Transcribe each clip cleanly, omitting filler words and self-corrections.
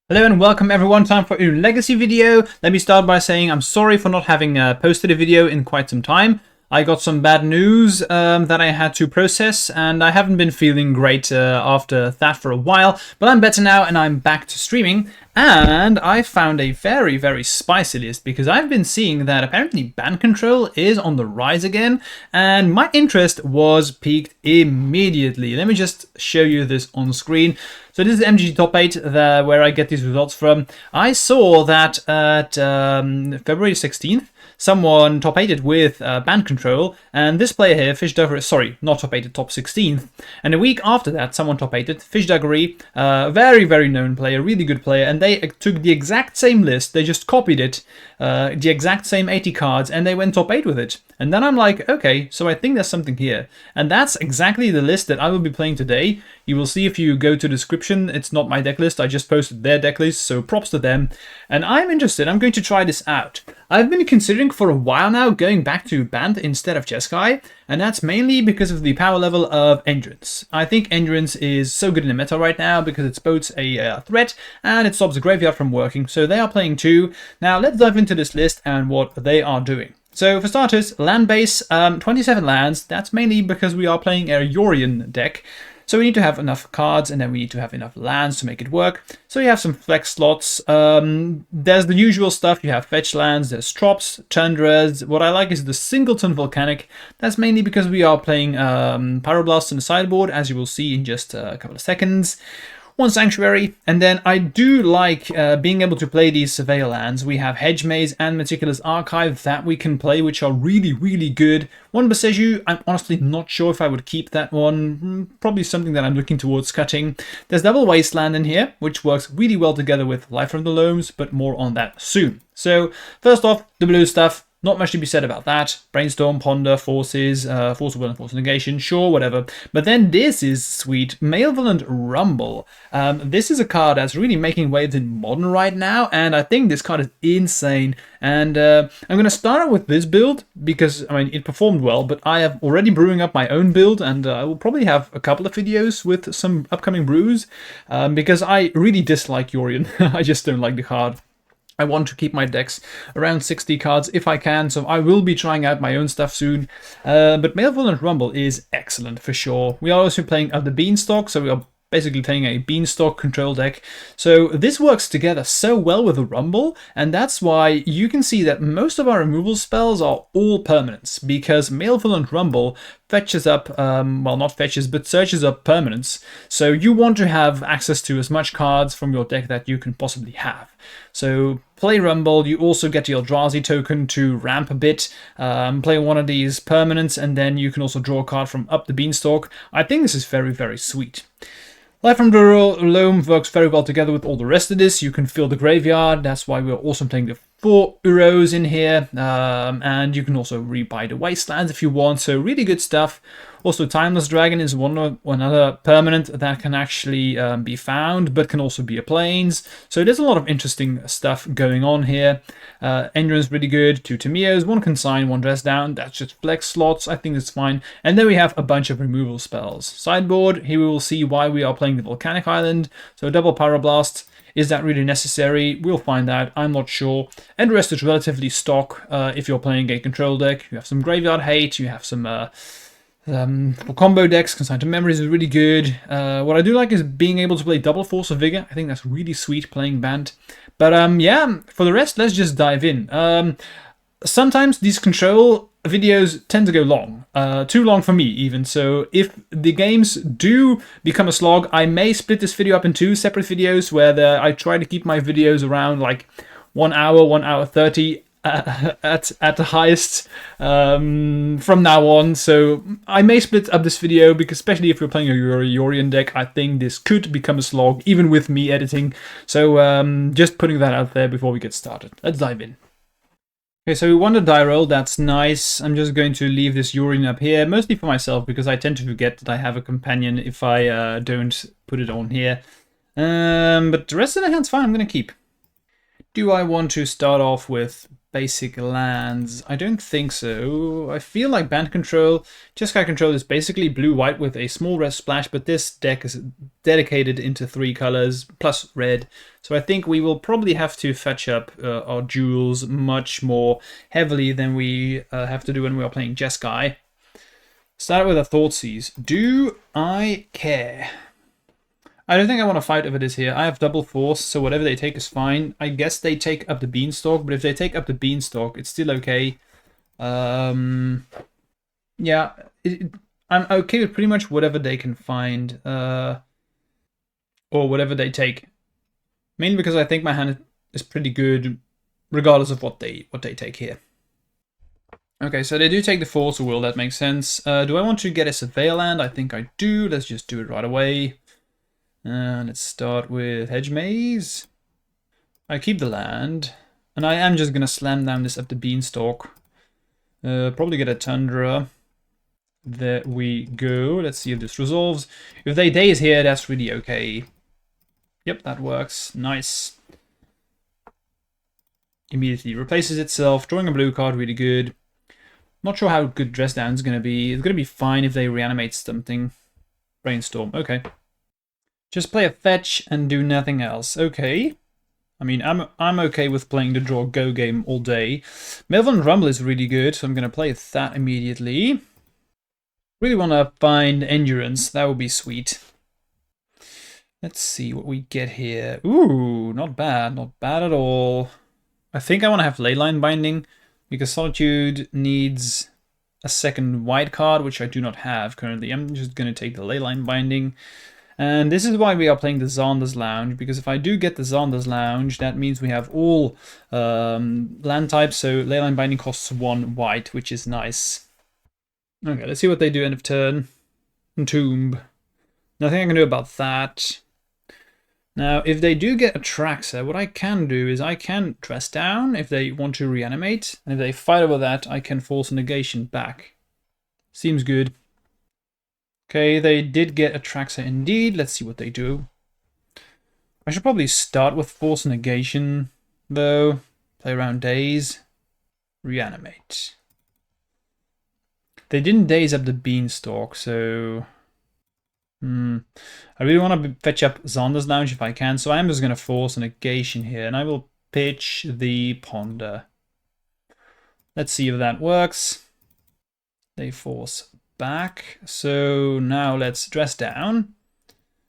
Hello and welcome everyone, time for a legacy video. Let me start by saying I'm sorry for not having posted a video in quite some time. I got some bad news that I had to process, and I haven't been feeling great after that for a while, but I'm better now and I'm back to streaming. And I found a very, very spicy list because I've been seeing that apparently BANT control is on the rise again, and my interest was piqued immediately. Let me just show you this on screen. So this is MTG Top 8, where I get these results from. I saw that at February 16th, someone top 8'd with BANT control, and this player here, sorry, not top 8'd, top 16th. And a week after that, someone top 8'd, Fishduggery, very, very known player, really good player, and they took the exact same list, they just copied it, the exact same 80 cards, and they went top 8 with it. And then I'm like, okay, so I think there's something here. And that's exactly the list that I will be playing today. You will see if you go to the description, it's not my deck list, I just posted their deck list, so props to them. And I'm interested, I'm going to try this out. I've been considering for a while now going back to BANT instead of Jeskai, and that's mainly because of the power level of Endurance. I think Endurance is so good in the meta right now because it spots a threat and it stops the graveyard from working, so they are playing too. Now let's dive into this list and what they are doing. So for starters, land base, 27 lands. That's mainly because we are playing a Yorion deck. So we need to have enough cards, and then we need to have enough lands to make it work. So you have some flex slots. There's the usual stuff. You have fetch lands, there's Trops, Tundras. What I like is the Singleton Volcanic. That's mainly because we are playing Pyroblast on the sideboard, as you will see in just a couple of seconds. One Sanctuary, and then I do like being able to play these Surveil lands. We have Hedge Maze and Meticulous Archive that we can play, which are really, really good. One Boseiju, I'm honestly not sure if I would keep that one. Probably something that I'm looking towards cutting. There's Double Wasteland in here, which works really well together with Life from the Loams, but more on that soon. So, first off, the blue stuff. Not much to be said about that. Brainstorm, Ponder, Forces, Force of Will and Force of Negation, sure, whatever. But then this is sweet. Malevolent Rumble. This is a card that's really making waves in Modern right now, and I think this card is insane. And I'm going to start out with this build because, I mean, it performed well, but I am already brewing up my own build, and I will probably have a couple of videos with some upcoming brews because I really dislike Yorion. I just don't like the card. I want to keep my decks around 60 cards if I can, so I will be trying out my own stuff soon. But Malevolent Rumble is excellent for sure. We are also playing the Beanstalk, so we are basically playing a Beanstalk control deck. So this works together so well with the Rumble, and that's why you can see that most of our removal spells are all permanents, because Malevolent Rumble fetches up, well, not fetches, but searches up permanents. So you want to have access to as much cards from your deck that you can possibly have. So play Rumble, you also get the Eldrazi token to ramp a bit, play one of these permanents, and then you can also draw a card from up the Beanstalk. I think this is very, very sweet. Life from the Loam works very well together with all the rest of this. You can fill the graveyard, that's why we're also playing the 4 Uros in here, and you can also rebuy the Wastelands if you want, so really good stuff. Also, Timeless Dragon is another permanent that can actually be found, but can also be a Plains. So there's a lot of interesting stuff going on here. Endurance really good, 2 Tamios, 1 Consign, 1 Dress Down. That's just flex slots, I think it's fine. And then we have a bunch of removal spells. Sideboard, here we will see why we are playing the Volcanic Island. So double Pyroblast. Is that really necessary? We'll find out. I'm not sure. And the rest is relatively stock if you're playing a control deck. You have some Graveyard Hate, you have some for combo decks. Consign to Memories is really good. What I do like is being able to play double Force of Vigor. I think that's really sweet playing BANT. But yeah, for the rest, let's just dive in. Sometimes these control videos tend to go long, too long for me even, so if the games do become a slog, I may split this video up in 2 separate videos where I try to keep my videos around like 1 hour, 1 hour 30 at the highest from now on. So I may split up this video because, especially if you're playing a Yorion deck, I think this could become a slog even with me editing. So just putting that out there before we get started. Let's dive in. Okay, so we won the die roll, that's nice. I'm just going to leave this Yorion up here, mostly for myself, because I tend to forget that I have a companion if I don't put it on here. But the rest of the hand's fine, I'm going to keep. Do I want to start off with basic lands? I don't think so. I feel like BANT Control, Jeskai Control is basically blue-white with a small red splash, but this deck is dedicated into 3 colors, plus red. So I think we will probably have to fetch up our jewels much more heavily than we have to do when we are playing Jeskai. Start with a Thoughtseize. Do I care? I don't think I want to fight over this here. I have double force, so whatever they take is fine. I guess they take up the Beanstalk, but if they take up the Beanstalk, it's still okay. Yeah, I'm okay with pretty much whatever they can find, or whatever they take. Mainly because I think my hand is pretty good, regardless of what they take here. Okay, so they do take the Force of Will, that makes sense. Do I want to get a Surveyor land? I think I do. Let's just do it right away. Let's start with Hedge Maze. I keep the land, and I am just gonna slam down this up the Beanstalk. Probably get a Tundra. There we go. Let's see if this resolves. If they daze here, that's really okay. Yep, that works. Nice. Immediately replaces itself. Drawing a blue card, really good. Not sure how good Dress Down is going to be. It's going to be fine if they reanimate something. Brainstorm, okay. Just play a fetch and do nothing else. Okay. I mean, I'm okay with playing the draw go game all day. Melvin Rumble is really good, so I'm going to play that immediately. Really want to find Endurance. That would be sweet. Let's see what we get here. Ooh, not bad. Not bad at all. I think I want to have Leyline Binding, because Solitude needs a second white card, which I do not have currently. I'm just going to take the Leyline Binding. And this is why we are playing the Zonder's Lounge, because if I do get the Zonder's Lounge, that means we have all land types, so Leyline Binding costs 1 white, which is nice. Okay, let's see what they do end of turn. Entomb. Nothing I can do about that. Now, if they do get a Traxxas, what I can do is I can Dress Down if they want to reanimate, and if they fight over that, I can force a negation back. Seems good. Okay, they did get a Traxxas indeed. Let's see what they do. I should probably start with force negation, though. Play around daze. Reanimate. They didn't daze up the Beanstalk, so... I really want to fetch up Zonder's Lounge if I can, so I'm just going to force a negation here, and I will pitch the Ponder. Let's see if that works. They force back, so now let's Dress Down.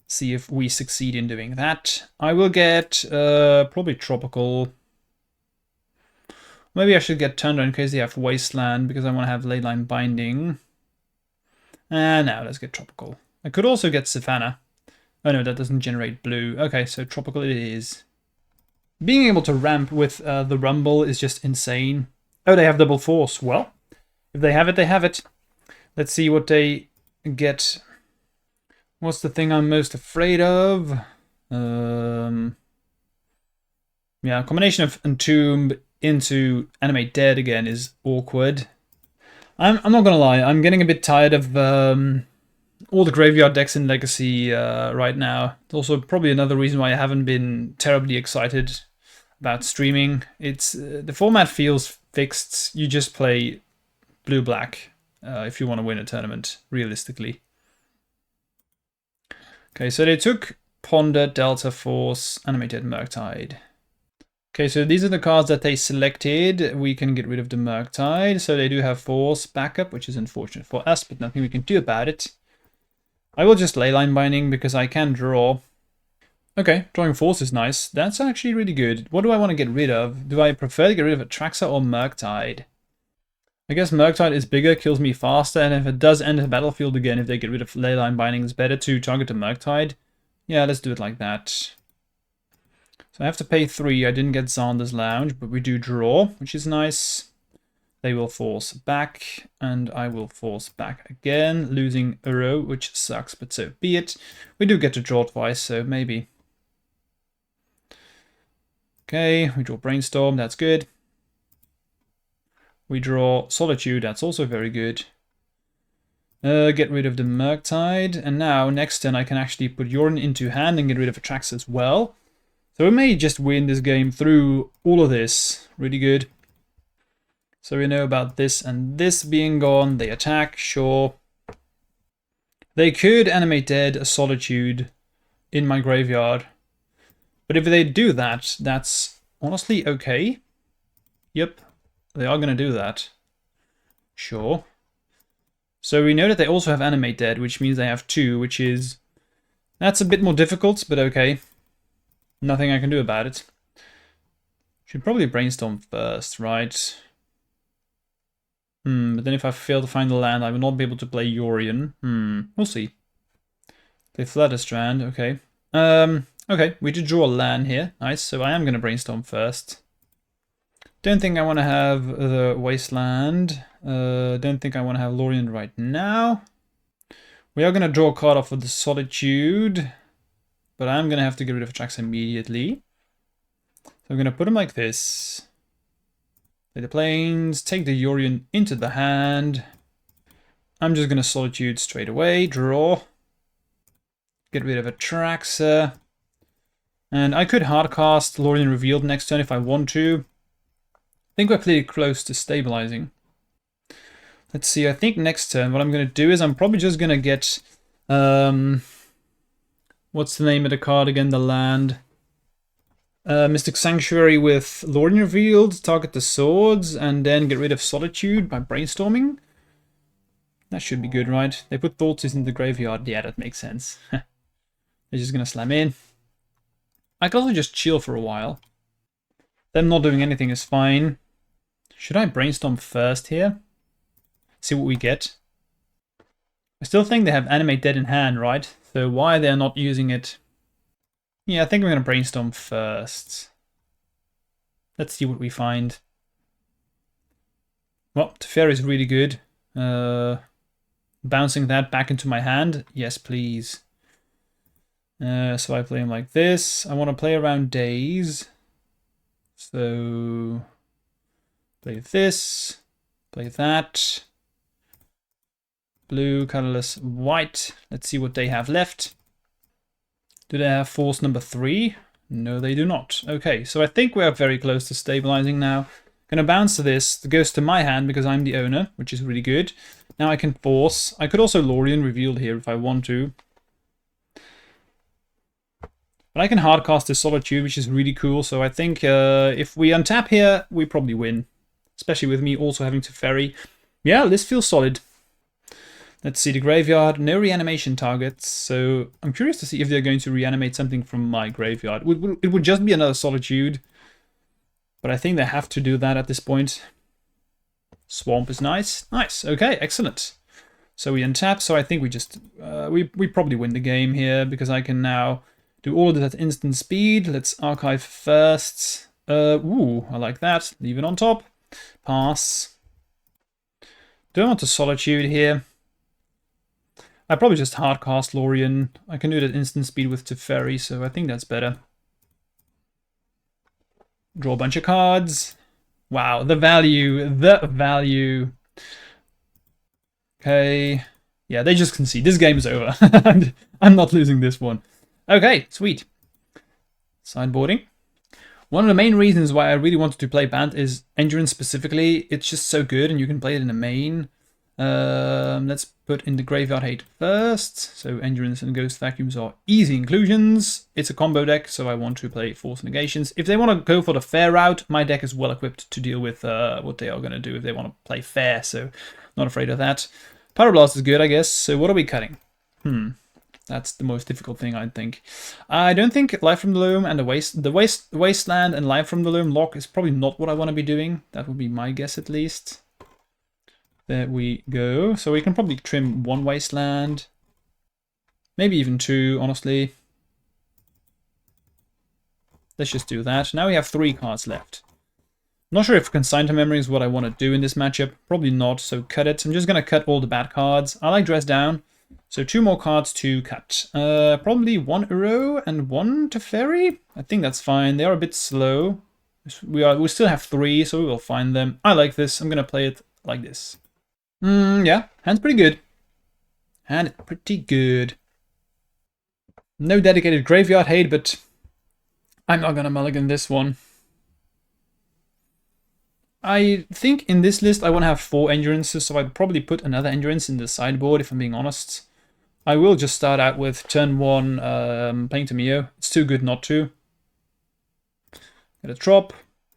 See if we succeed in doing that. I will get probably Tropical. Maybe I should get Tundra in case they have Wasteland, because I want to have Leyline Binding. And now let's get Tropical. I could also get Savannah. Oh no, that doesn't generate blue. Okay, so Tropical it is. Being able to ramp with the Rumble is just insane. Oh, they have double force. Well, if they have it, they have it. Let's see what they get. What's the thing I'm most afraid of? Yeah, combination of Entomb into Animate Dead again is awkward. I'm not gonna lie, I'm getting a bit tired of all the graveyard decks in Legacy right now. It's also probably another reason why I haven't been terribly excited about streaming. It's the format feels fixed. You just play blue-black if you want to win a tournament, realistically. Okay, so they took Ponder, Delta Force, Animated Murktide. Okay, so these are the cards that they selected. We can get rid of the Murktide. So they do have Force backup, which is unfortunate for us, but nothing we can do about it. I will just Leyline Binding because I can draw. Okay, drawing Force is nice. That's actually really good. What do I want to get rid of? Do I prefer to get rid of a Traxxas or Murktide? I guess Murktide is bigger, kills me faster, and if it does enter the battlefield again, if they get rid of Leyline Binding, it's better to target the Murktide. Yeah, let's do it like that. So I have to pay 3. I didn't get Zonder's Lounge, but we do draw, which is nice. They will force back, and I will force back again, losing a row, which sucks, but so be it. We do get to draw twice, so maybe. Okay, we draw Brainstorm, that's good. We draw Solitude, that's also very good. Get rid of the Murktide, and now next turn I can actually put Yorn into hand and get rid of Atrax as well. So we may just win this game through all of this. Really good. So we know about this and this being gone. They attack, sure. They could animate dead a Solitude in my graveyard. But if they do that, that's honestly okay. Yep, they are going to do that. Sure. So we know that they also have animate dead, which means they have 2, which is... That's a bit more difficult, but okay. Nothing I can do about it. Should probably brainstorm first, right? But then if I fail to find the land, I will not be able to play Yorion. We'll see. Play Flutterstrand, okay. Okay, we did draw a land here. Nice, so I am going to brainstorm first. Don't think I want to have the Wasteland. Don't think I want to have Lorien right now. We are going to draw a card off of the Solitude. But I'm going to have to get rid of Jax immediately. So I'm going to put him like this. Play the planes, take the Yorion into the hand. I'm just going to Solitude straight away, draw. Get rid of Atraxa. And I could hardcast Lorien Revealed next turn if I want to. I think we're pretty close to stabilizing. Let's see, I think next turn what I'm going to do is I'm probably just going to get... what's the name of the card again? The land. Mystic Sanctuary with Lorien Revealed, target the swords, and then get rid of Solitude by brainstorming. That should be good, right? They put Thoughtseize in the graveyard. Yeah, that makes sense. They're just gonna slam in. I can also just chill for a while. Them not doing anything is fine. Should I brainstorm first here? See what we get. I still think they have Animate Dead in hand, right? So why they're not using it... Yeah, I think we're going to brainstorm first. Let's see what we find. Well, Teferi is really good. Bouncing that back into my hand. Yes, please. So I play him like this. I want to play around days. So... Play this. Play that. Blue, colorless, white. Let's see what they have left. Do they have force number 3? No, they do not. Okay, so I think we're very close to stabilizing now. Gonna bounce to this. It goes to my hand because I'm the owner, which is really good. Now I can force. I could also Lorien Revealed here if I want to. But I can hardcast this Solitude, which is really cool. So I think if we untap here, we probably win. Especially with me also having Teferi. Yeah, this feels solid. Let's see the graveyard. No reanimation targets. So I'm curious to see if they're going to reanimate something from my graveyard. It would just be another Solitude. But I think they have to do that at this point. Swamp is nice. Nice. Okay, excellent. So we untap. So I think we just... we probably win the game here because I can now do all of this at instant speed. Let's archive first. Ooh, I like that. Leave it on top. Pass. Don't want to Solitude here. I probably just hardcast Lorien. I can do it at instant speed with Teferi, so I think that's better. Draw a bunch of cards. Wow, the value, the value. Okay. Yeah, they just concede. This game is over. I'm not losing this one. Okay, sweet. Sideboarding. One of the main reasons why I really wanted to play BANT is Endurance specifically. It's just so good and you can play it in a main. Let's put in the Graveyard Hate first. So Endurance and Ghost Vacuums are easy inclusions. It's a combo deck, so I want to play Force Negations. If they want to go for the fair route, my deck is well equipped to deal with what they are going to do if they want to play fair, so not afraid of that. Pyroblast is good, I guess. So what are we cutting? That's the most difficult thing, I think. I don't think Life from the Loam and the Wasteland and Life from the Loam lock is probably not what I want to be doing. That would be my guess, at least. There we go. So we can probably trim 1 Wasteland. Maybe even 2, honestly. Let's just do that. Now we have 3 cards left. Not sure if Consign to Memory is what I want to do in this matchup. Probably not, so cut it. I'm just going to cut all the bad cards. I like Dress Down. So 2 more cards to cut. Probably 1 Uro and 1 Teferi. I think that's fine. They are a bit slow. We still have 3, so we will find them. I like this. I'm going to play it like this. Yeah, hand's pretty good. Hand is pretty good. No dedicated Graveyard Hate, but I'm not going to mulligan this one. I think in this list I want to have 4 endurances, so I'd probably put another endurance in the sideboard if I'm being honest. I will just start out with turn 1 playing Temur. It's too good not to. Get a drop,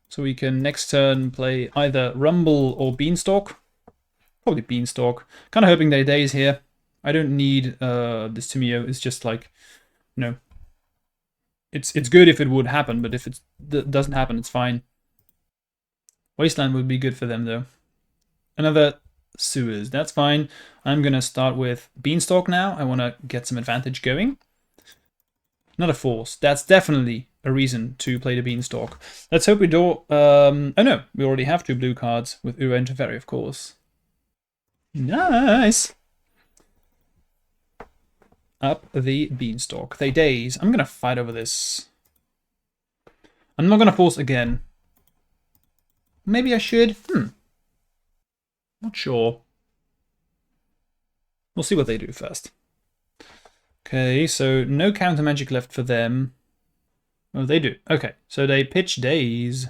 so we can next turn play either Rumble or Beanstalk. Probably Beanstalk. Kind of hoping they days here. I don't need this Temur. It's just like, you know, it's good if it would happen, but if it doesn't happen, it's fine. Wasteland would be good for them, though. Another Sewers, that's fine. I'm going to start with Beanstalk now. I want to get some advantage going. Not a Force. That's definitely a reason to play the Beanstalk. Let's hope we draw... oh no, we already have 2 blue cards with Ura and Teferi, of course. Nice! Up the Beanstalk. They daze. I'm going to fight over this. I'm not going to Force again. Maybe I should. Not sure. We'll see what they do first. Okay, so no counter magic left for them. Oh, they do. Okay, so they pitch daze.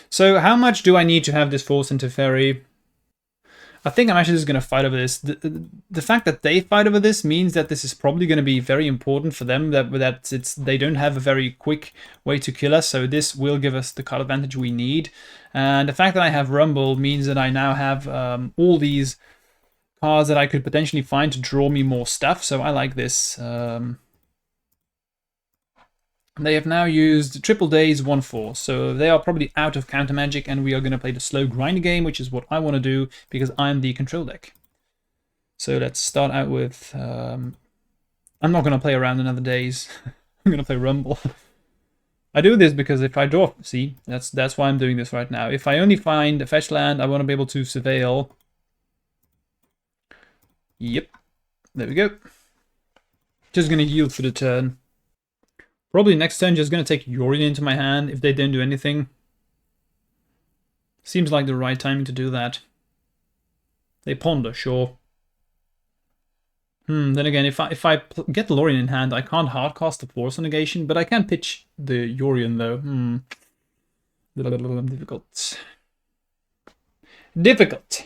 So how much do I need to have this Force into Fairy? I think I'm actually just going to fight over this. The fact that they fight over this means that this is probably going to be very important for them, that they don't have a very quick way to kill us, so this will give us the card advantage we need. And the fact that I have Rumble means that I now have all these cards that I could potentially find to draw me more stuff, so I like this. They have now used Triple Daze 1/4, so they are probably out of counter magic, and we are going to play the slow grind game, which is what I want to do because I'm the control deck. So let's start out with. I'm not going to play around another days. I'm going to play Rumble. I do this because if I draw, see, that's why I'm doing this right now. If I only find a fetch land, I want to be able to surveil. Yep, there we go. Just going to yield for the turn. Probably next turn just going to take Yorion into my hand if they don't do anything. Seems like the right timing to do that. They ponder, sure. Then again, if I get Lorien in hand, I can't hardcast the Force negation, but I can pitch the Yorion though. Difficult. Difficult.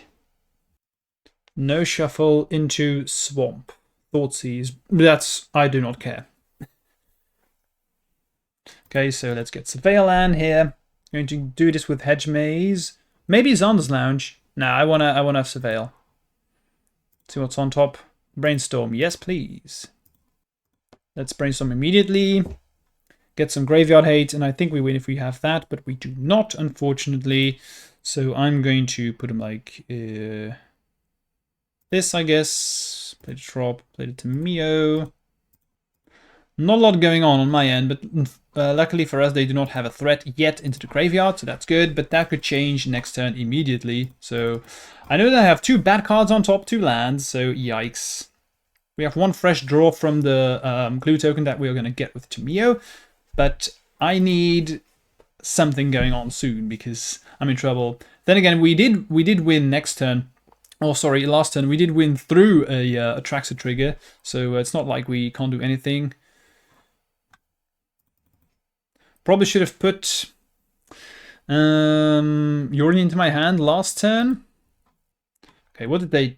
No shuffle into Swamp. Thoughtseize. That's... I do not care. Okay, so let's get Surveil Land here. Going to do this with Hedge Maze. Maybe Xander's Lounge. No, I wanna have Surveil. See what's on top. Brainstorm, yes please. Let's brainstorm immediately. Get some graveyard hate, and I think we win if we have that, but we do not, unfortunately. So I'm going to put him like this, I guess. Play the drop, play the Temur. Not a lot going on my end, but luckily for us, they do not have a threat yet into the graveyard, so that's good. But that could change next turn immediately. So I know that I have 2 bad cards on top, 2 lands, so yikes. We have 1 fresh draw from the clue token that we are going to get with Temur, but I need something going on soon because I'm in trouble. Then again, we did win next turn. Oh, sorry, last turn we did win through a Atraxa trigger, so it's not like we can't do anything. Probably should have put Yorion into my hand last turn. Okay, what did they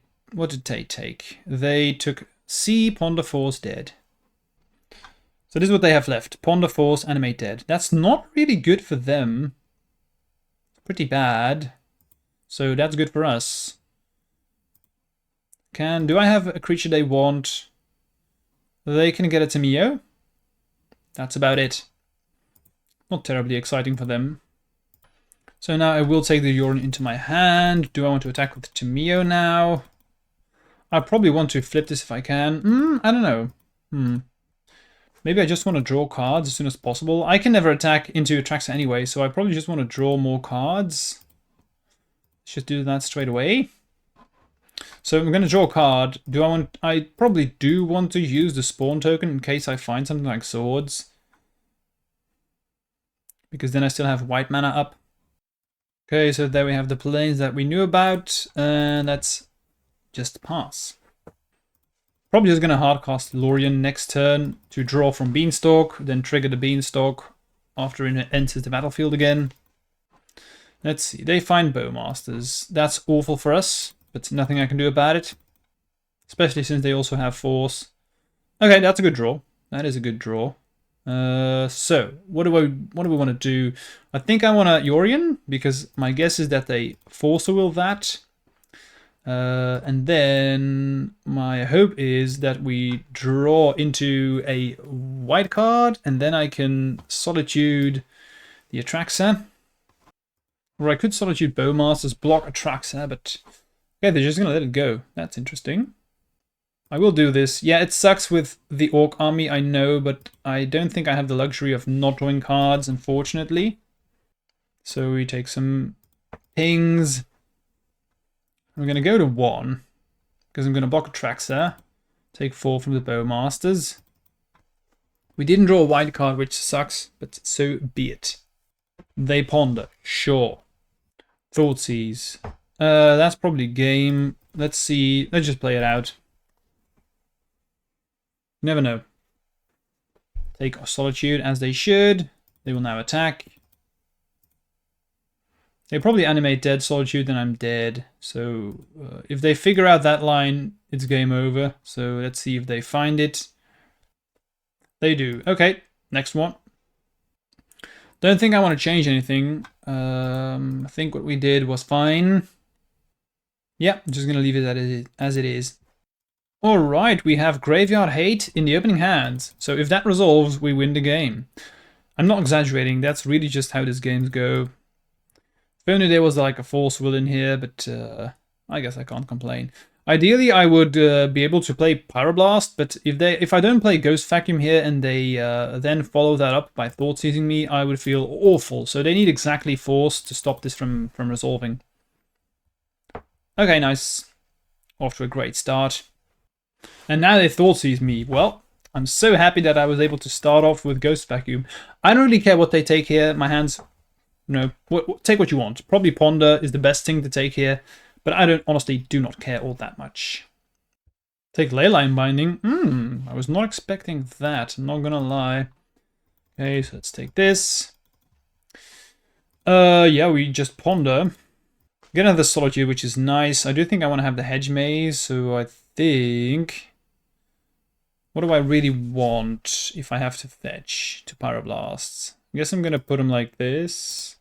take? They took C, Ponder Force, dead. So this is what they have left. Ponder Force, Animate, dead. That's not really good for them. Pretty bad. So that's good for us. Do I have a creature they want? They can get a Temur. That's about it. Not terribly exciting for them. So now I will take the Yorion into my hand. Do I want to attack with Temur now? I probably want to flip this if I can. I don't know. Maybe I just want to draw cards as soon as possible. I can never attack into Atraxa anyway, so I probably just want to draw more cards. Let's just do that straight away. So I'm going to draw a card. I probably do want to use the spawn token in case I find something like swords. Because then I still have white mana up. Okay, so there we have the planes that we knew about, and let's just pass. Probably just going to hardcast Lorien next turn to draw from Beanstalk, then trigger the Beanstalk after it enters the battlefield again. Let's see, they find Bowmasters. That's awful for us, but nothing I can do about it. Especially since they also have Force. Okay, that's a good draw. That is a good draw. So, what do we want to do? I think I want to Yorion, because my guess is that they Force will that. And then my hope is that we draw into a white card, and then I can Solitude the Atraxa. Or I could Solitude Bowmasters, block Atraxa, but okay, they're just going to let it go. That's interesting. I will do this. Yeah, it sucks with the Orc army, I know, but I don't think I have the luxury of not drawing cards, unfortunately. So we take some pings. We're going to go to 1, because I'm going to block Atraxa, take 4 from the Bowmasters. We didn't draw a white card, which sucks, but so be it. They ponder, sure. Thoughtseize. That's probably game. Let's see. Let's just play it out. Never know. Take Solitude as they should. They will now attack. They probably animate dead Solitude, then I'm dead. So if they figure out that line, it's game over. So let's see if they find it. They do. Okay, next one. Don't think I want to change anything. I think what we did was fine. Yeah, I'm just going to leave it as it is. Alright, we have Graveyard Hate in the opening hand. So if that resolves, we win the game. I'm not exaggerating, that's really just how these games go. If only there was like a Force Will in here, but I guess I can't complain. Ideally, I would be able to play Pyroblast, but if I don't play Ghost Vacuum here and they then follow that up by Thoughtseizing me, I would feel awful. So they need exactly Force to stop this from resolving. Okay, nice. Off to a great start. And now they Thoughtseize me. Well, I'm so happy that I was able to start off with Ghost Vacuum. I don't really care what they take here. My hands, you know, take what you want. Probably Ponder is the best thing to take here, but I honestly do not care all that much. Take Leyline Binding. I was not expecting that. I'm not gonna lie. Okay, so let's take this. Yeah, we just Ponder. Get another Solitude, which is nice. I do think I want to have the Hedge Maze, so I think... What do I really want if I have to fetch to Pyroblasts? I guess I'm going to put them like this.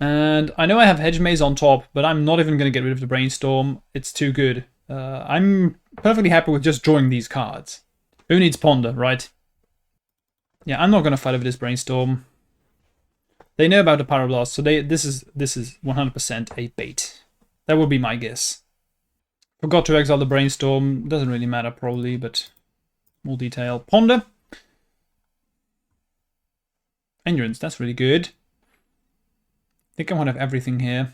And I know I have Hedge Maze on top, but I'm not even going to get rid of the Brainstorm. It's too good. I'm perfectly happy with just drawing these cards. Who needs Ponder, right? Yeah, I'm not going to fight over this Brainstorm. They know about the Pyroblast, so this is 100% a bait. That would be my guess. Forgot to exile the Brainstorm. Doesn't really matter, probably, but more detail. Ponder. Endurance, that's really good. I think I want to have everything here.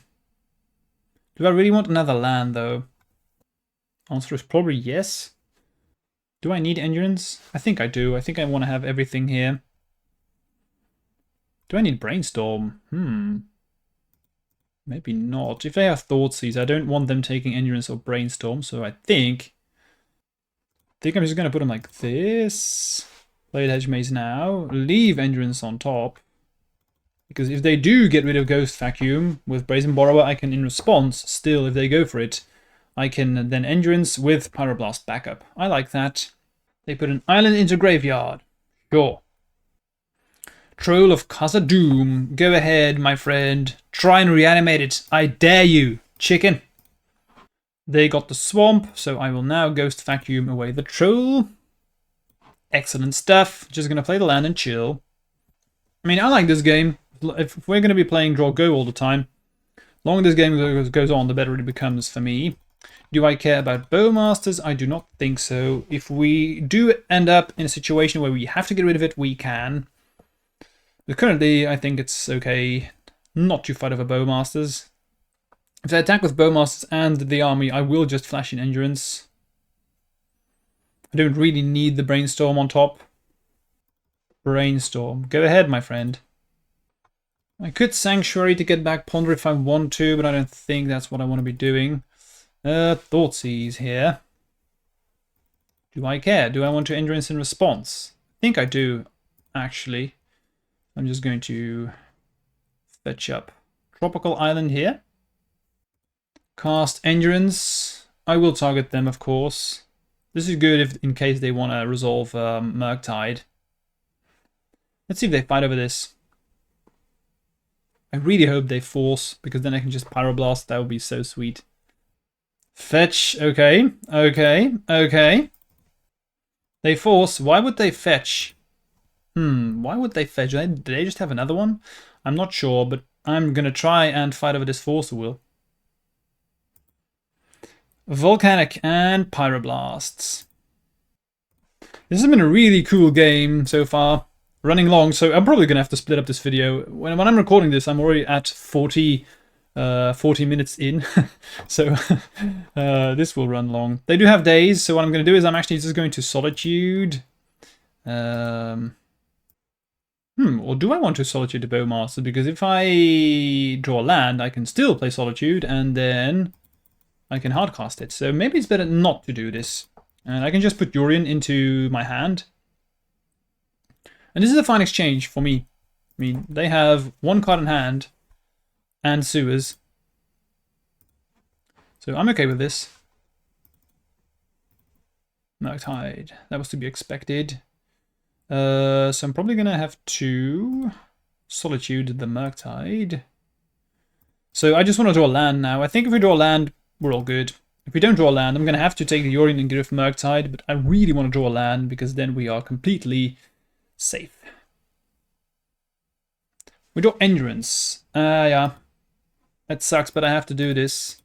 Do I really want another land, though? Answer is probably yes. Do I need Endurance? I think I do. I think I want to have everything here. Do I need Brainstorm? Maybe not. If they have Thoughtseize, I don't want them taking Endurance or Brainstorm, so I think I'm just going to put them like this. Play the Hedge Maze now. Leave Endurance on top. Because if they do get rid of Ghost Vacuum with Brazen Borrower, I can, in response, still, if they go for it, I can then Endurance with Pyroblast backup. I like that. They put an island into Graveyard. Sure. Troll of Khazad-dûm. Go ahead, my friend. Try and reanimate it. I dare you, chicken. They got the swamp, so I will now Ghost Vacuum away the troll. Excellent stuff. Just going to play the land and chill. I mean, I like this game. If we're going to be playing Draw Go all the time, the longer this game goes on, the better it becomes for me. Do I care about Bowmasters? I do not think so. If we do end up in a situation where we have to get rid of it, we can. But currently, I think it's okay not to fight over Bowmasters. If they attack with Bowmasters and the army, I will just flash in Endurance. I don't really need the Brainstorm on top. Brainstorm. Go ahead, my friend. I could Sanctuary to get back Ponder if I want to, but I don't think that's what I want to be doing. Thoughtseize here. Do I care? Do I want to endurance in response? I think I do, actually. I'm just going to fetch up Tropical Island here. Cast endurance. I will target them, of course. This is good if, in case they want to resolve Murktide. Let's see if they fight over this. I really hope they force, because then I can just Pyroblast. That would be so sweet. Fetch. Okay. Okay. Okay. They force. Why would they fetch? Why would they fetch? Do they just have another one? I'm not sure, but I'm going to try and fight over this Force Will. Volcanic and Pyroblasts. This has been a really cool game so far. Running long, so I'm probably going to have to split up this video. When I'm recording this, I'm already at 40 minutes in. So this will run long. They do have days, so what I'm going to do is I'm actually just going to Solitude. Or do I want to Solitude the Bowmaster? Because if I draw land, I can still play Solitude, and then I can hardcast it. So maybe it's better not to do this. And I can just put Yorion into my hand. And this is a fine exchange for me. I mean, they have one card in hand and sewers. So I'm okay with this. Murktide. That was to be expected. So I'm probably going to have to Solitude the Murktide. So I just want to draw land now. I think if we draw land, we're all good. If we don't draw land, I'm going to have to take the Yorion and get rid of Murktide, but I really want to draw land because then we are completely safe. We draw Endurance. Yeah. That sucks, but I have to do this.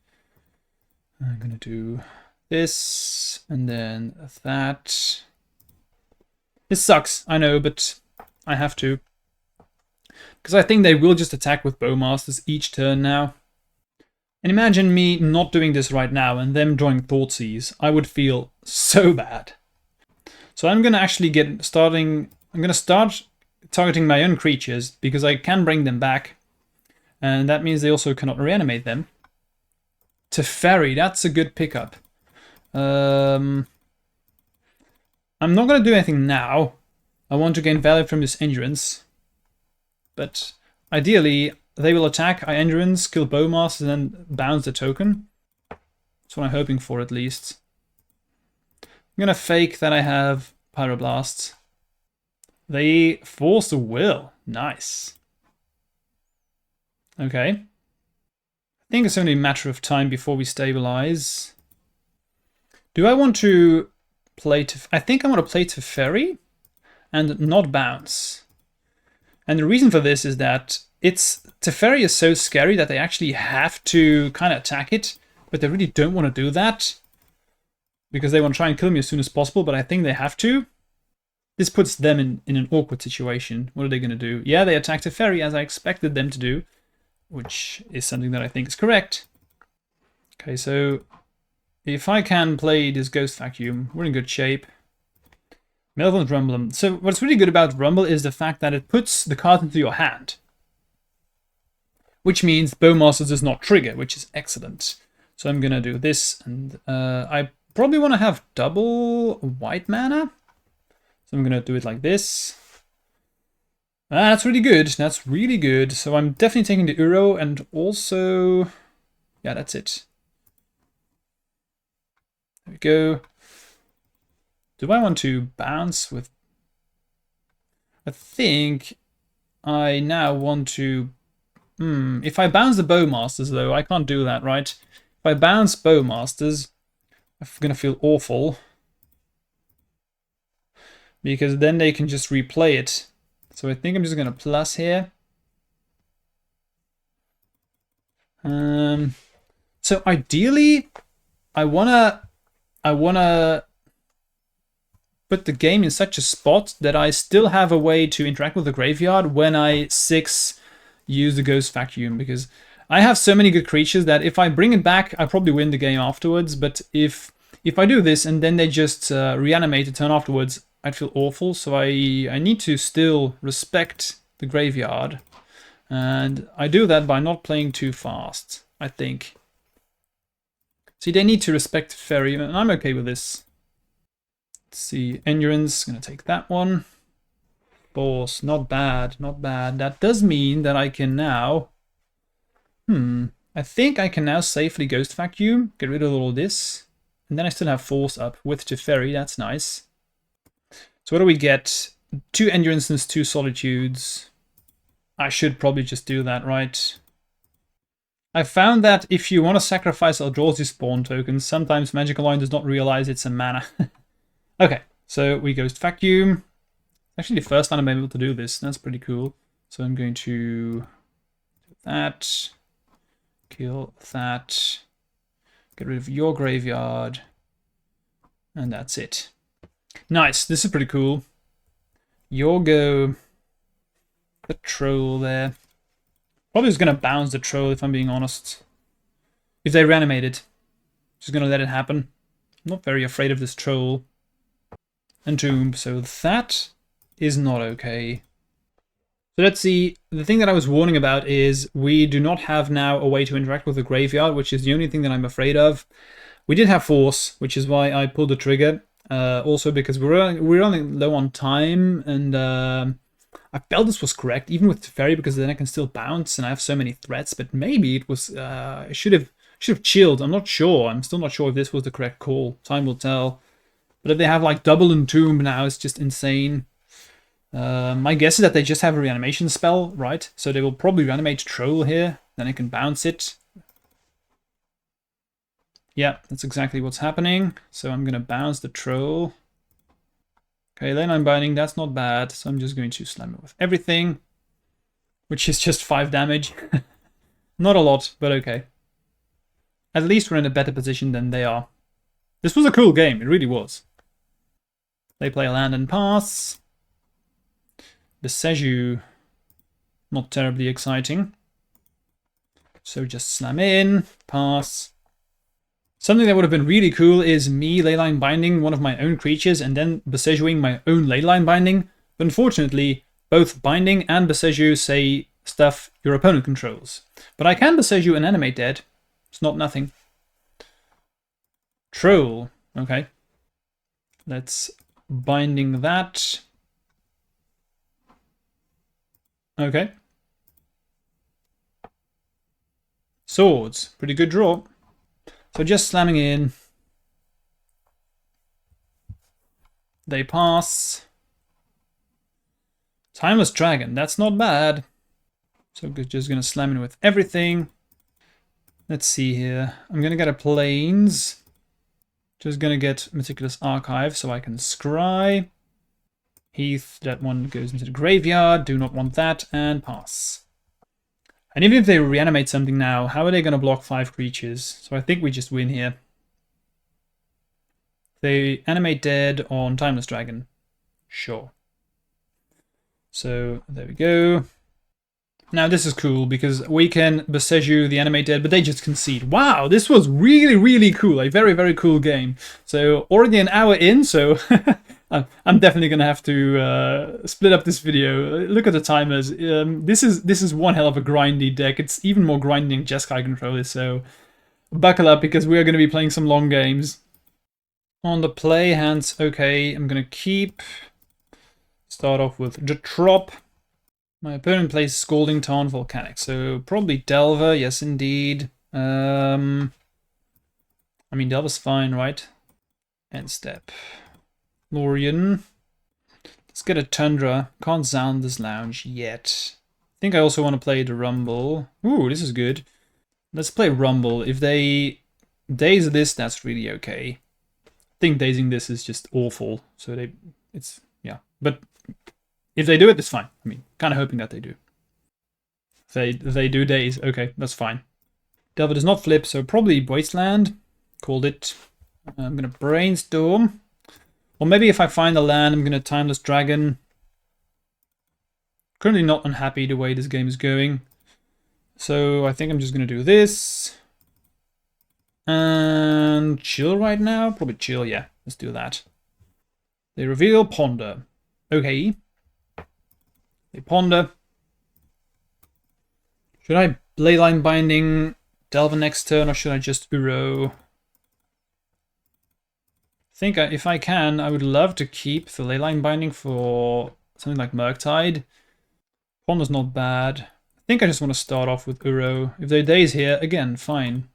I'm going to do this, and then that. This sucks, I know, but I have to. Because I think they will just attack with Bowmasters each turn now. And imagine me not doing this right now and them drawing Thoughtseize. I would feel so bad. So I'm going to actually I'm going to start targeting my own creatures because I can bring them back. And that means they also cannot reanimate them. Teferi, that's a good pickup. I'm not going to do anything now. I want to gain value from this Endurance. But ideally, they will attack, I Endurance, kill Bowmaster, and then bounce the token. That's what I'm hoping for, at least. I'm going to fake that I have Pyroblasts. They force the will. Nice. Okay. I think it's only a matter of time before we stabilize. Do I want to play I think I want to play Teferi and not bounce. And the reason for this is that Teferi is so scary that they actually have to kind of attack it, but they really don't want to do that because they want to try and kill me as soon as possible, but I think they have to. This puts them in an awkward situation. What are they going to do? Yeah, they attack Teferi as I expected them to do, which is something that I think is correct. Okay, so if I can play this Ghost Vacuum, we're in good shape. Malevolent Rumble. So what's really good about Rumble is the fact that it puts the card into your hand. Which means Bowmaster does not trigger, which is excellent. So I'm going to do this, and I probably want to have double white mana. So I'm going to do it like this. That's really good. That's really good. So I'm definitely taking the Uro, and also... yeah, that's it. There we go. Do I want to bounce with... I think I now want to... if I bounce the Bowmasters, though, I can't do that, right? If I bounce Bowmasters, I'm going to feel awful. Because then they can just replay it. So I think I'm just going to plus here. So ideally, I wanna put the game in such a spot that I still have a way to interact with the graveyard when I use the Ghost Vacuum, because I have so many good creatures that if I bring it back, I probably win the game afterwards. But if I do this and then they just reanimate a turn afterwards, I'd feel awful. So I need to still respect the graveyard, and I do that by not playing too fast, I think. See, they need to respect Ferry, and I'm okay with this. Let's see, Endurance, gonna take that one. Force, not bad, not bad. That does mean that I can now... I think I can now safely Ghost Vacuum, get rid of all this. And then I still have Force up with Teferi, that's nice. So what do we get? 2 Endurances, 2 Solitudes. I should probably just do that, right? I found that if you want to sacrifice Eldrazi spawn tokens, sometimes Magic Online does not realize it's a mana. Okay, so we Ghost Vacuum. Actually, the first time I'm able to do this. That's pretty cool. So I'm going to do that. Kill that. Get rid of your graveyard. And that's it. Nice, this is pretty cool. Yorgo. The troll there. Probably just going to bounce the troll if I'm being honest. If they reanimate it. Just going to let it happen. I'm not very afraid of this troll. Entomb, so that is not okay. So let's see, the thing that I was warning about is we do not have now a way to interact with the graveyard, which is the only thing that I'm afraid of. We did have Force, which is why I pulled the trigger. Also because we're running low on time, and I felt this was correct, even with Teferi, because then I can still bounce and I have so many threats, but maybe it was, I should have chilled. I'm not sure. I'm still not sure if this was the correct call. Time will tell. But if they have like double Entomb now, it's just insane. My guess is that they just have a reanimation spell, right? So they will probably reanimate Troll here, then I can bounce it. Yeah, that's exactly what's happening. So I'm going to bounce the Troll. Okay, Leyline Binding, that's not bad. So I'm just going to slam it with everything, which is just 5 damage. Not a lot, but okay. At least we're in a better position than they are. This was a cool game, it really was. They play a land and pass. The Seju, not terribly exciting. So just slam in, pass. Something that would have been really cool is me Leyline Binding one of my own creatures and then Besejuing my own Leyline Binding. But unfortunately, both Binding and Beseju say stuff your opponent controls. But I can Beseju and Animate Dead. It's not nothing. Troll. Okay. Let's Binding that. Okay. Swords. Pretty good draw. So just slamming in. They pass. Timeless Dragon. That's not bad. So just going to slam in with everything. Let's see here. I'm going to get a Plains. Just going to get Meticulous Archive so I can scry. Heath, that one goes into the graveyard. Do not want that. And pass. And even if they reanimate something now, how are they going to block 5 creatures? So I think we just win here. They animate dead on Timeless Dragon. Sure. So there we go. Now this is cool because we can Beseju the animate dead, but they just concede. Wow, this was really, really cool. A very, very cool game. So already an hour in, so I'm definitely gonna have to split up this video. Look at the timers. This is one hell of a grindy deck. It's even more grinding than Jeskai Control is, so buckle up because we are gonna be playing some long games. On the play hands, okay, I'm gonna start off with the Trop. My opponent plays Scalding Tarn Volcanic, so probably Delver, yes indeed. I mean, Delver's fine, right? End step. Lorien. Let's get a Tundra. Can't sound this lounge yet. I think I also want to play the Rumble. Ooh, this is good. Let's play Rumble. If they daze this, that's really okay. I think dazing this is just awful. So yeah. But if they do it, it's fine. I mean, kind of hoping that they do. They do daze. Okay, that's fine. Delver does not flip, so probably Wasteland. Called it. I'm going to Brainstorm. Or maybe if I find a land, I'm going to Timeless Dragon. Currently not unhappy the way this game is going. So I think I'm just going to do this. And chill right now? Probably chill, yeah. Let's do that. They reveal Ponder. Okay. They ponder. Should I Leyline Binding Delver next turn, or should I just Uro? I think if I can, I would love to keep the Leyline Binding for something like Murktide. Ponder's not bad. I think I just want to start off with Uro. If there are days here, again, fine.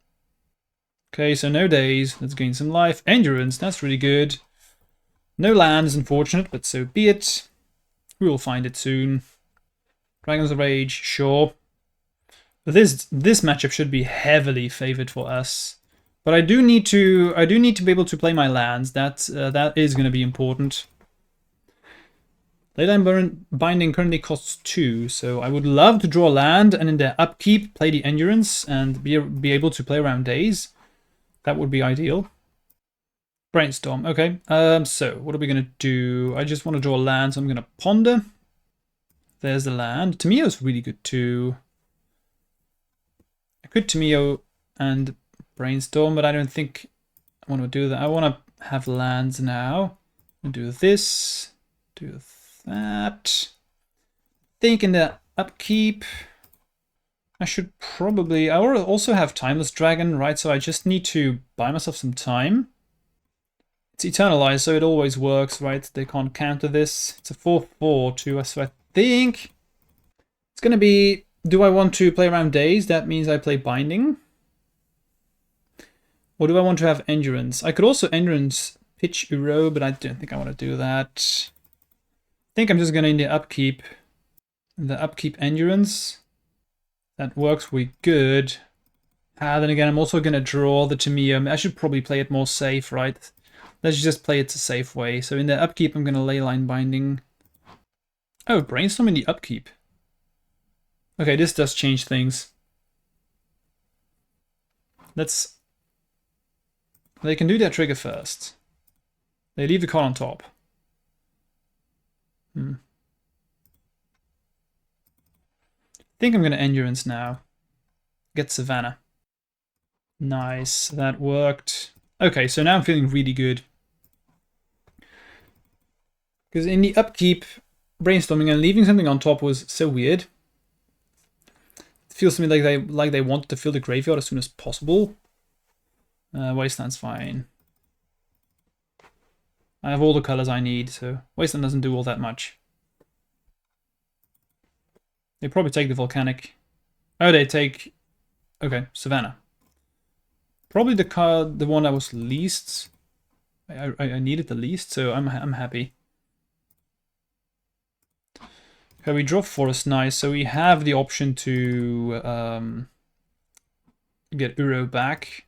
Okay, so no days. Let's gain some life. Endurance, that's really good. No land is unfortunate, but so be it. We will find it soon. Dragons of Rage, sure. But this matchup should be heavily favored for us. But I do need to be able to play my lands. That is going to be important. Leyline Binding currently costs 2, so I would love to draw land and in their upkeep play the Endurance and be able to play around days. That would be ideal. Brainstorm, okay. So what are we going to do? I just want to draw land, so I'm going to Ponder. There's the land. Temur is really good too. I could Temur and Brainstorm, but I don't think I want to do that. I want to have lands now. I'll do this, do that. Think in the upkeep, I should probably... I also have Timeless Dragon, right? So I just need to buy myself some time. It's Eternalized, so it always works, right? They can't counter this. It's a 4/4 too, so I think it's going to be... Do I want to play around days? That means I play Binding. Or do I want to have Endurance? I could also Endurance pitch Uro, but I don't think I want to do that. I think I'm just going to in the upkeep Endurance. That works really good. Then again, I'm also going to draw the Temur. I should probably play it more safe, right? Let's just play it a safe way. So in the upkeep, I'm going to Leyline Binding. Oh, Brainstorm in the upkeep. Okay, this does change things. They can do their trigger first. They leave the card on top. I think I'm going to Endurance now. Get Savannah. Nice, that worked. Okay, so now I'm feeling really good. Because in the upkeep, Brainstorming and leaving something on top was so weird. It feels to me like they wanted to fill the graveyard as soon as possible. Wasteland's fine. I have all the colors I need, so Wasteland doesn't do all that much. They probably take the Volcanic. Oh, they take... Okay, Savannah. Probably the card, the one that was least... I needed the least, so I'm happy. Okay, we draw Forest, nice. So we have the option to get Uro back.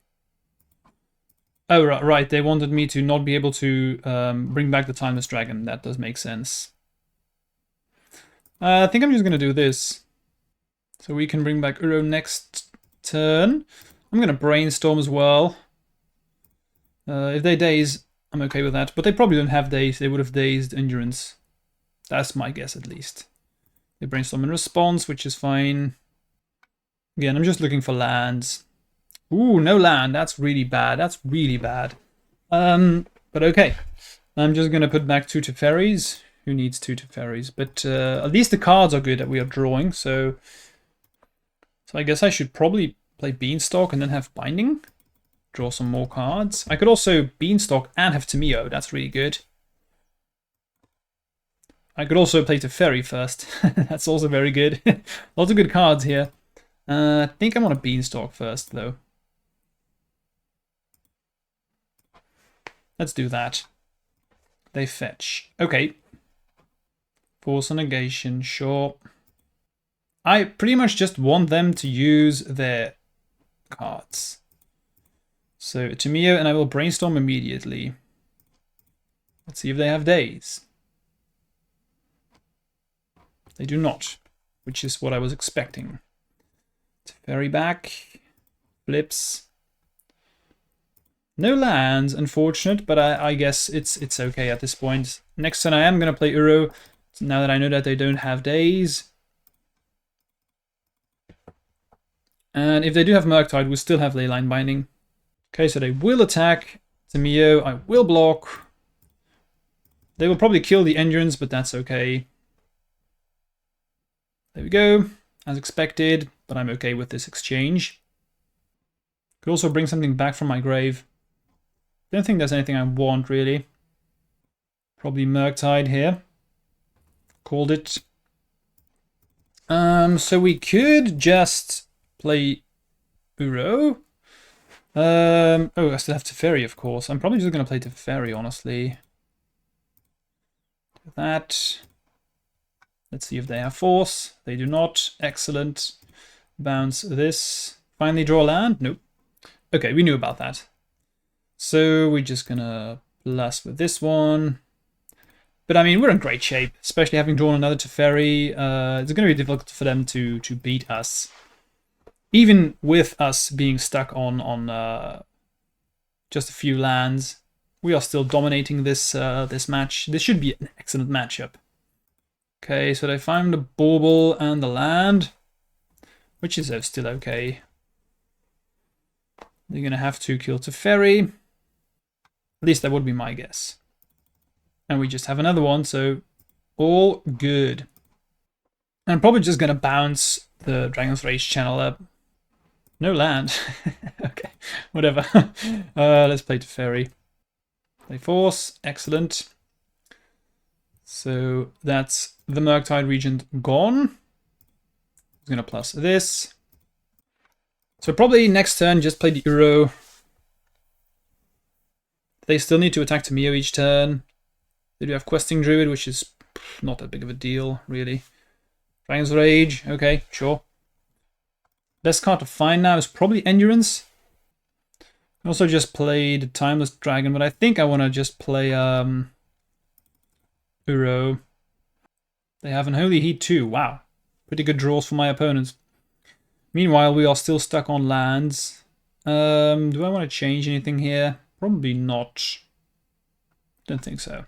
Oh, right, they wanted me to not be able to bring back the Timeless Dragon. That does make sense. I think I'm just going to do this. So we can bring back Uro next turn. I'm going to Brainstorm as well. If they daze, I'm okay with that. But they probably don't have daze. They would have dazed Endurance. That's my guess, at least. They Brainstorm in response, which is fine. Again, I'm just looking for lands. Ooh, no land. That's really bad. That's really bad. But okay. I'm just going to put back 2 Teferis. Who needs 2 Teferis? But at least the cards are good that we are drawing. So I guess I should probably play Beanstalk and then have Binding. Draw some more cards. I could also Beanstalk and have Temur. That's really good. I could also play Teferi first. That's also very good. Lots of good cards here. I think I want a Beanstalk first, though. Let's do that. They fetch. Okay. Force a negation, sure. I pretty much just want them to use their cards. So Temur, and I will Brainstorm immediately. Let's see if they have days. They do not, which is what I was expecting. Teferi back. Flips. No lands, unfortunate, but I guess it's okay at this point. Next turn I am going to play Uro, now that I know that they don't have days. And if they do have Murktide, we still have Leyline Binding. Okay, so they will attack Temur. I will block. They will probably kill the Endurance, but that's okay. There we go, as expected, but I'm okay with this exchange. Could also bring something back from my grave. Don't think there's anything I want, really. Probably Murktide here. Called it. So we could just play Uro. Oh, I still have Teferi, of course. I'm probably just going to play Teferi, honestly. That. Let's see if they have Force. They do not. Excellent. Bounce this. Finally draw land? Nope. Okay, we knew about that. So we're just going to blast with this one. But I mean, we're in great shape, especially having drawn another Teferi. It's going to be difficult for them to beat us. Even with us being stuck on just a few lands, we are still dominating this this match. This should be an excellent matchup. Okay, so they found the bauble and the land, which is still okay. They're going to have to kill Teferi. At least that would be my guess. And we just have another one, so all good. And I'm probably just going to bounce the Dragon's Rage channel up. No land. Okay, whatever. Let's play Teferi. Play Force. Excellent. So that's the Murktide Regent gone. I'm going to plus this. So probably next turn just play the Uro. They still need to attack Temur each turn. They do have Questing Druid, which is not that big of a deal, really. Dragon's Rage, okay, sure. Best card to find now is probably Endurance. I also just played Timeless Dragon, but I think I want to just play Uro. They have an Holy Heat too, wow. Pretty good draws for my opponents. Meanwhile, we are still stuck on lands. Do I want to change anything here? Probably not. Don't think so.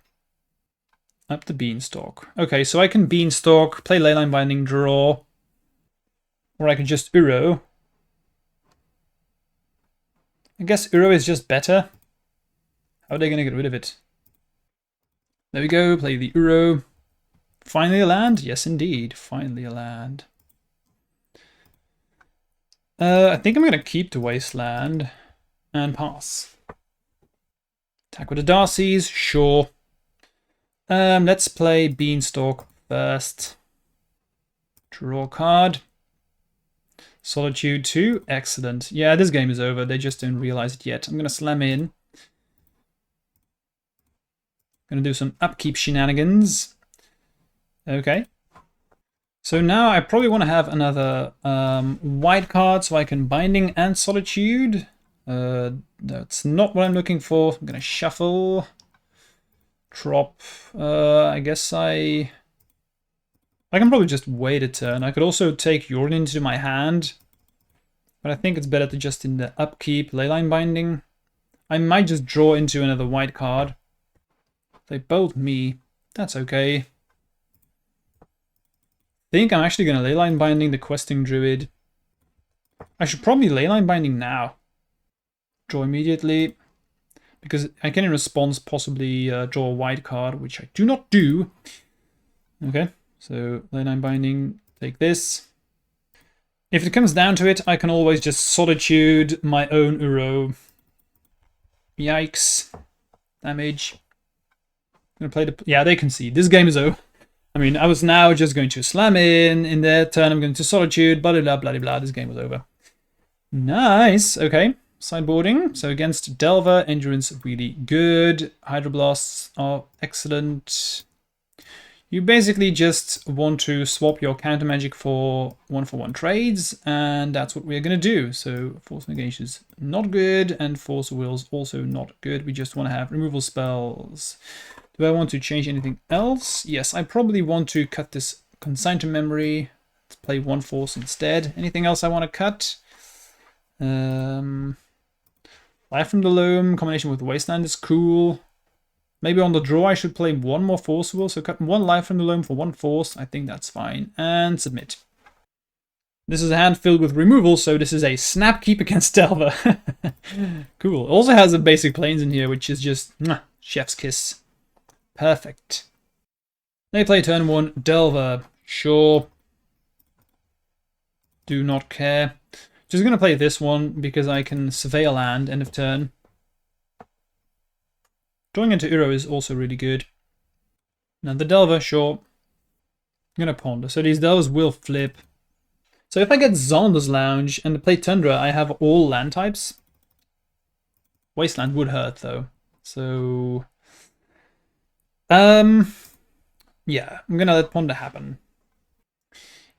Up the Beanstalk. Okay, so I can Beanstalk, play Leyline Binding, draw. Or I can just Uro. I guess Uro is just better. How are they going to get rid of it? There we go, play the Uro. Finally a land? Yes, indeed. Finally a land. I think I'm going to keep the Wasteland and pass. Attack with the Darcies, sure. Let's play Beanstalk first. Draw a card. Solitude 2, excellent. Yeah, this game is over. They just don't realize it yet. I'm going to slam in. Going to do some upkeep shenanigans. Okay. So now I probably want to have another white card so I can Binding and Solitude. That's not what I'm looking for. I'm going to shuffle. Drop. I guess I can probably just wait a turn. I could also take Jordan into my hand. But I think it's better to just in the upkeep Leyline Binding. I might just draw into another white card. They bolt me. That's okay. I think I'm actually going to Leyline Binding the Questing Druid. I should probably Leyline Binding now. Draw immediately. Because I can in response possibly draw a white card, which I do not do. Okay, so Leyline Binding, take this. If it comes down to it, I can always just Solitude my own Uro. Yikes. Damage. I'm gonna play the... Yeah, they can see. This game is over. I mean, I was now just going to slam in their turn. I'm going to Solitude, blah, blah, blah, blah, blah. This game was over. Nice. Okay. Sideboarding. So against Delver, Endurance really good. Hydroblasts are excellent. You basically just want to swap your counter magic for 1-for-1 trades, and that's what we're going to do. So Force Negation is not good, and Force of Will is also not good. We just want to have removal spells. Do I want to change anything else? Yes, I probably want to cut this Consign to Memory. Let's play 1 Force instead. Anything else I want to cut? Life from the Loam, combination with Wasteland is cool. Maybe on the draw I should play 1 more Force Will, so cut 1 Life from the Loam for 1 Force. I think that's fine. And submit. This is a hand filled with removal, so this is a Snap Keep against Delver. Cool. Also has a basic Plains in here, which is just chef's kiss. Perfect. They play turn 1 Delver. Sure. Do not care. Just going to play this one because I can survey a land end of turn. Drawing into Uro is also really good. Now the Delver, sure. I'm going to ponder. So these Delvers will flip. So if I get Zonder's Lounge and play Tundra, I have all land types. Wasteland would hurt though. So yeah, I'm gonna let Ponder happen.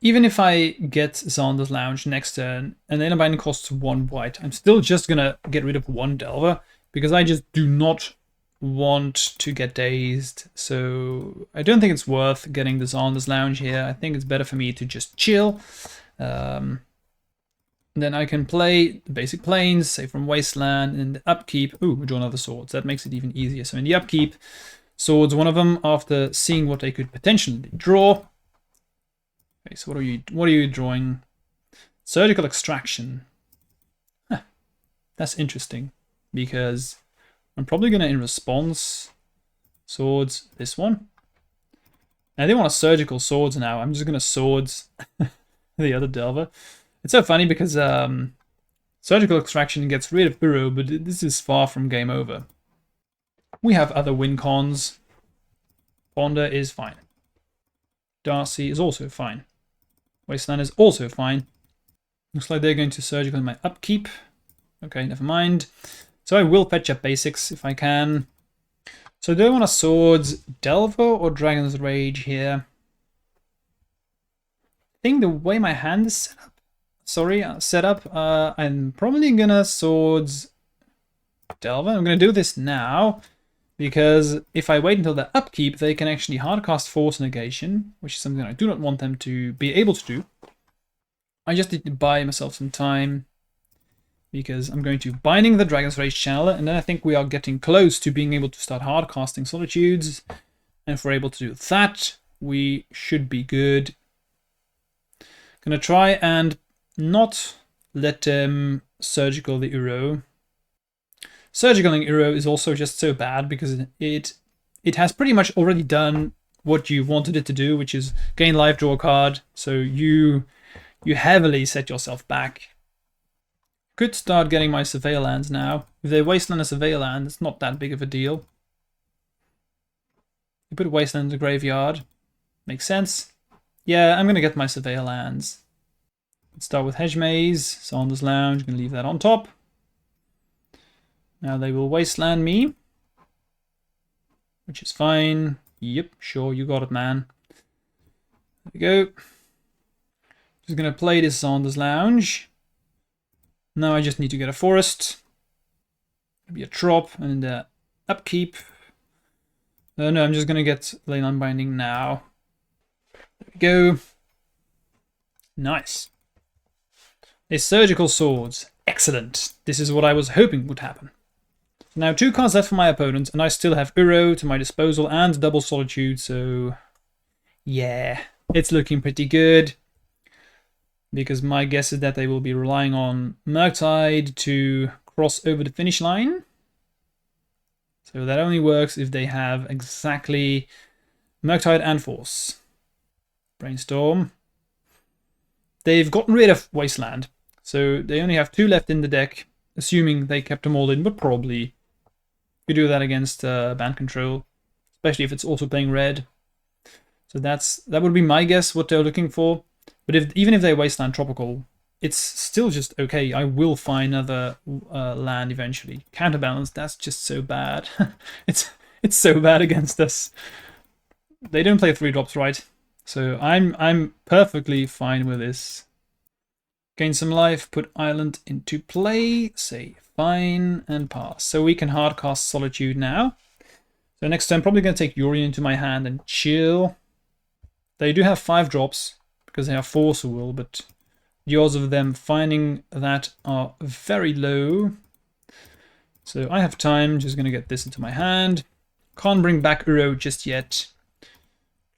Even if I get Zonder's Lounge next turn and then a binding costs 1 white, I'm still just gonna get rid of 1 Delver because I just do not want to get dazed. So I don't think it's worth getting the Zonder's Lounge here. I think it's better for me to just chill. Then I can play the basic planes, say from Wasteland, and in the upkeep, ooh, we draw another Swords. That makes it even easier. So in the upkeep, Swords one of them after seeing what they could potentially draw. Okay, so what are you drawing? Surgical Extraction. Huh. That's interesting because I'm probably gonna in response Swords this one. Now they want a Surgical Swords now. I'm just gonna Swords the other Delver. It's so funny because Surgical Extraction gets rid of Uro, but this is far from game over. We have other win cons. Ponder is fine. Darcy is also fine. Wasteland is also fine. Looks like they're going to Surgical in my upkeep. Okay, never mind. So I will fetch up basics if I can. So do I want a Swords Delver or Dragon's Rage here? I think the way my hand is set up, I'm probably gonna Swords Delver. I'm gonna do this now because if I wait until the upkeep, they can actually hardcast Force Negation, which is something I do not want them to be able to do. I just need to buy myself some time because I'm going to Binding the Dragon's Rage Channeler, and then I think we are getting close to being able to start hardcasting Solitudes. And if we're able to do that, we should be good. Gonna try and not let them Surgical the Uro. Surgicaling Uro is also just so bad because it has pretty much already done what you wanted it to do, which is gain life, draw a card. So you heavily set yourself back. Could start getting my Surveyor lands now. If they Wasteland a Surveyor land, it's not that big of a deal. You put Wasteland in the graveyard. Makes sense. Yeah, I'm gonna get my Surveyor lands. Let's start with Hedge Maze, Saunders Lounge, I'm going to leave that on top. Now they will Wasteland me, which is fine. Yep, sure, you got it, man. There we go. Just going to play this Saunders Lounge. Now I just need to get a Forest. Maybe a Trop, and upkeep. No, I'm just going to get Leyline Binding now. There we go. Nice. A Surgical Swords. Excellent. This is what I was hoping would happen. Now 2 cards left for my opponent, and I still have Uro to my disposal and double Solitude, so yeah, it's looking pretty good. Because my guess is that they will be relying on Murktide to cross over the finish line. So that only works if they have exactly Murktide and Force. Brainstorm. They've gotten rid of Wasteland, so they only have 2 left in the deck, assuming they kept them all in, but probably you do that against BANT Control, especially if it's also playing red. So that would be my guess what they're looking for. But even if they Wasteland Tropical, it's still just okay. I will find another land eventually. Counterbalance, that's just so bad. it's so bad against us. They don't play 3-drops, right? So I'm perfectly fine with this. Gain some life, put Island into play, say fine, and pass. So we can hardcast Solitude now. So next turn, I'm probably going to take Yuri into my hand and chill. They do have 5 drops because they have Force of Will, but the odds of them finding that are very low. So I have time, just going to get this into my hand. Can't bring back Uro just yet.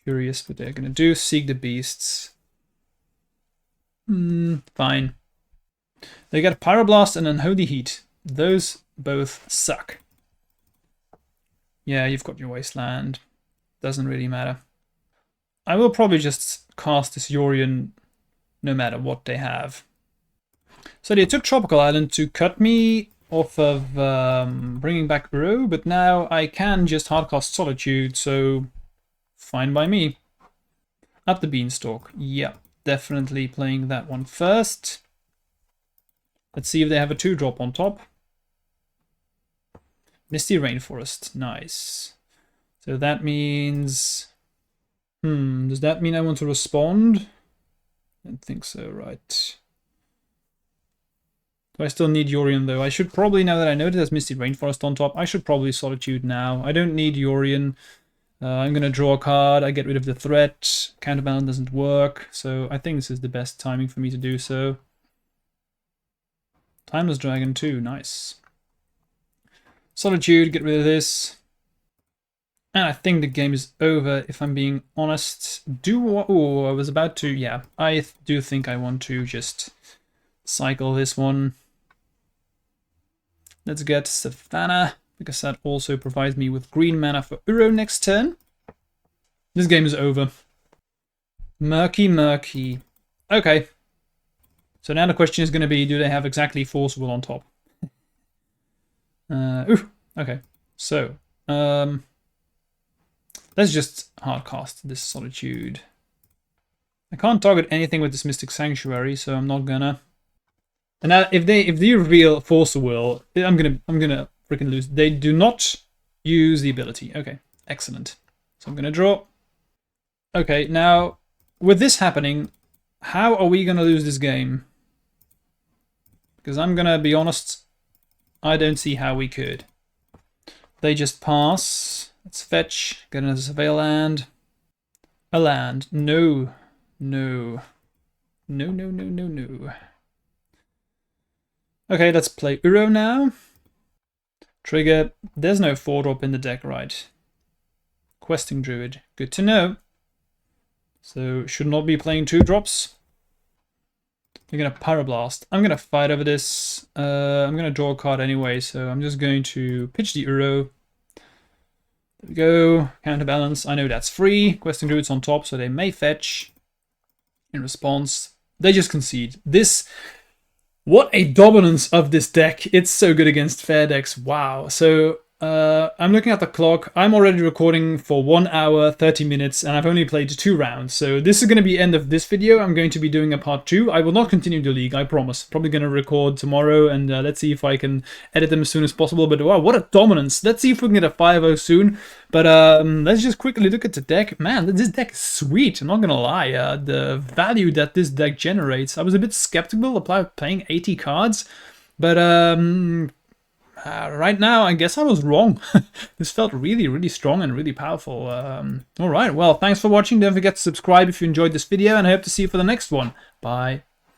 Curious what they're going to do. Seek the Beasts. Fine. They get Pyroblast and Unholy Heat. Those both suck. Yeah, you've got your Wasteland. Doesn't really matter. I will probably just cast this Yorion no matter what they have. So they took Tropical Island to cut me off of bringing back Uro, but now I can just hardcast Solitude, so fine by me. Up the Beanstalk. Yeah, definitely playing that one first. Let's see if they have a 2-drop on top. Misty Rainforest. Nice. So that means... does that mean I want to respond? I don't think so, right. Do I still need Yorion, though? I should probably, now that I know there's Misty Rainforest on top, I should probably Solitude now. I don't need Yorion. I'm going to draw a card, I get rid of the threat, counterbalance doesn't work, so I think this is the best timing for me to do so. Timeless Dragon too, nice. Solitude, get rid of this. And I think the game is over, if I'm being honest. Oh, I was about to, yeah, I do think I want to just cycle this one. Let's get Savannah, because that also provides me with green mana for Uro next turn. This game is over. Murky, murky. Okay. So now the question is going to be, do they have exactly Force Will on top? Okay. So, let's just hardcast this Solitude. I can't target anything with this Mystic Sanctuary, so I'm not gonna. And now, if they reveal Force Will, I'm gonna freaking lose. They do not use the ability. Okay, excellent. So I'm gonna draw. Okay, now with this happening, how are we gonna lose this game? Because I'm gonna be honest, I don't see how we could. They just pass. Let's fetch. Get another surveil land. A land. No. No. No, no, no, no, no. Okay, let's play Uro now. Trigger. There's no 4-drop in the deck, right? Questing Druid. Good to know. So, should not be playing 2-drops. We're going to Pyroblast. I'm going to fight over this. I'm going to draw a card anyway, so I'm just going to pitch the Uro. There we go. Counterbalance. I know that's free. Questing Druid's on top, so they may fetch. In response, they just concede. This... What a dominance of this deck. It's so good against fair decks. Wow. So I'm looking at the clock. I'm already recording for 1 hour, 30 minutes, and I've only played 2 rounds. So this is going to be the end of this video. I'm going to be doing a part 2. I will not continue the league, I promise. Probably going to record tomorrow, and let's see if I can edit them as soon as possible. But wow, what a dominance. Let's see if we can get a 5-0 soon. But let's just quickly look at the deck. Man, this deck is sweet. I'm not going to lie. The value that this deck generates. I was a bit skeptical about playing 80 cards. But right now, I guess I was wrong. This felt really, really strong and really powerful. All right, well, thanks for watching. Don't forget to subscribe if you enjoyed this video, and I hope to see you for the next one. Bye.